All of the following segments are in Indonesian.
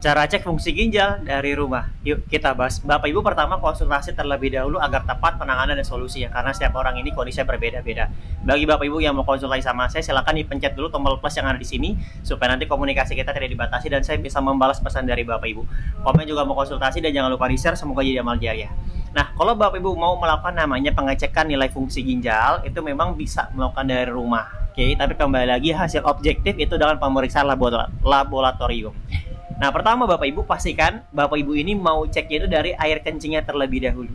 Cara cek fungsi ginjal dari rumah. Yuk kita bahas. Bapak Ibu pertama konsultasi terlebih dahulu agar tepat penanganan dan solusinya karena setiap orang ini kondisinya berbeda-beda. Bagi Bapak Ibu yang mau konsultasi sama saya, silakan dipencet dulu tombol plus yang ada di sini supaya nanti komunikasi kita tidak dibatasi dan saya bisa membalas pesan dari Bapak Ibu. Komen juga mau konsultasi dan jangan lupa di-share, semoga jadi amal jariah. Nah, kalau Bapak Ibu mau melakukan namanya pengecekan nilai fungsi ginjal, itu memang bisa melakukan dari rumah. Oke, tapi kembali lagi hasil objektif itu dengan pemeriksaan laboratorium. Nah, pertama Bapak Ibu pastikan Bapak Ibu ini mau ceknya itu dari air kencingnya terlebih dahulu.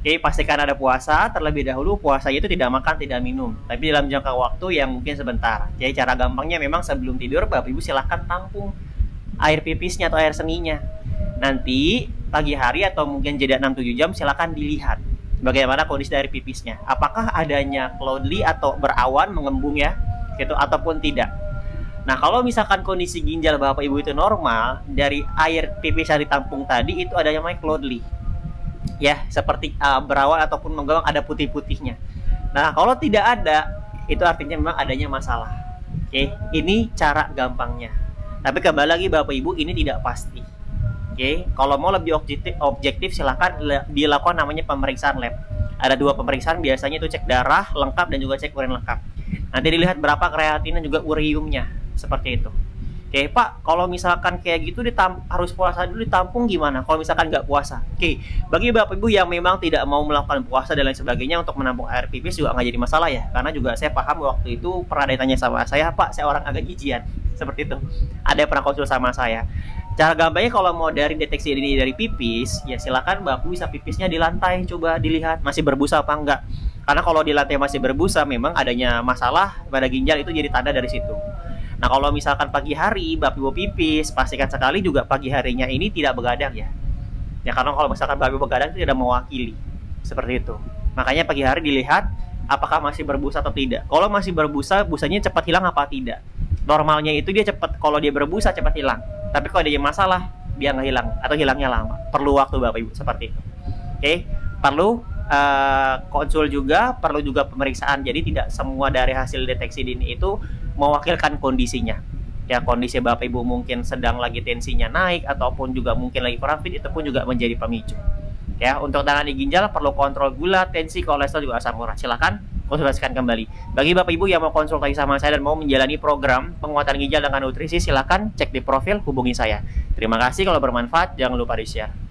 Oke, pastikan ada puasa terlebih dahulu. Puasanya itu tidak makan, tidak minum, tapi dalam jangka waktu yang mungkin sebentar. Jadi cara gampangnya memang sebelum tidur Bapak Ibu silahkan tampung air pipisnya atau air seninya. Nanti pagi hari atau mungkin jeda 6-7 jam silahkan dilihat bagaimana kondisi dari pipisnya. Apakah adanya cloudy atau berawan mengembung ya, gitu ataupun tidak. Nah, kalau misalkan kondisi ginjal Bapak Ibu itu normal, dari air pipis yang ditampung tadi itu ada yang namanya cloudy. Ya, seperti berawan ataupun mengembang ada putih-putihnya. Nah, kalau tidak ada, itu artinya memang adanya masalah. Oke, ini cara gampangnya. Tapi kembali lagi Bapak Ibu, ini tidak pasti. Oke, kalau mau lebih objektif silahkan dilakukan namanya pemeriksaan lab. Ada 2 pemeriksaan biasanya itu cek darah lengkap dan juga cek urin lengkap. Nanti dilihat berapa kreatin dan juga uriumnya. Seperti itu. Oke, Pak, kalau misalkan kayak gitu harus puasa dulu ditampung gimana? Kalau misalkan nggak puasa. Oke, bagi Bapak Ibu yang memang tidak mau melakukan puasa dan lain sebagainya untuk menampung air pipis juga nggak jadi masalah ya. Karena juga saya paham waktu itu pernah ditanya sama saya, Pak, saya orang agak jijian. Seperti itu. Ada yang pernah konsul sama saya. Cara gampangnya kalau mau dari deteksi ini dari pipis, ya silakan Bapak bisa pipisnya di lantai, coba dilihat masih berbusa apa enggak. Karena kalau di lantai masih berbusa, memang adanya masalah pada ginjal itu jadi tanda dari situ. Nah, kalau misalkan pagi hari Bapak Ibu pipis, pastikan sekali juga pagi harinya ini tidak begadang ya. Ya, karena kalau misalkan Bapak Ibu begadang itu tidak mewakili. Seperti itu. Makanya pagi hari dilihat apakah masih berbusa atau tidak. Kalau masih berbusa, busanya cepat hilang apa tidak. Normalnya itu dia cepat, kalau dia berbusa cepat hilang. Tapi kalau ada masalah, dia nggak hilang atau hilangnya lama. Perlu waktu Bapak Ibu seperti itu. Oke, perlu konsul juga, perlu juga pemeriksaan. Jadi tidak semua dari hasil deteksi dini itu mewakilkan kondisinya. Ya, kondisi Bapak Ibu mungkin sedang lagi tensinya naik ataupun juga mungkin lagi kurang fit, itu pun juga menjadi pemicu. Ya, untuk tangani ginjal perlu kontrol gula, tensi, kolesterol juga asam urat. Silakan konsultasikan kembali. Bagi Bapak Ibu yang mau konsultasi sama saya dan mau menjalani program penguatan ginjal dengan nutrisi, silakan cek di profil, hubungi saya. Terima kasih, kalau bermanfaat jangan lupa di-share.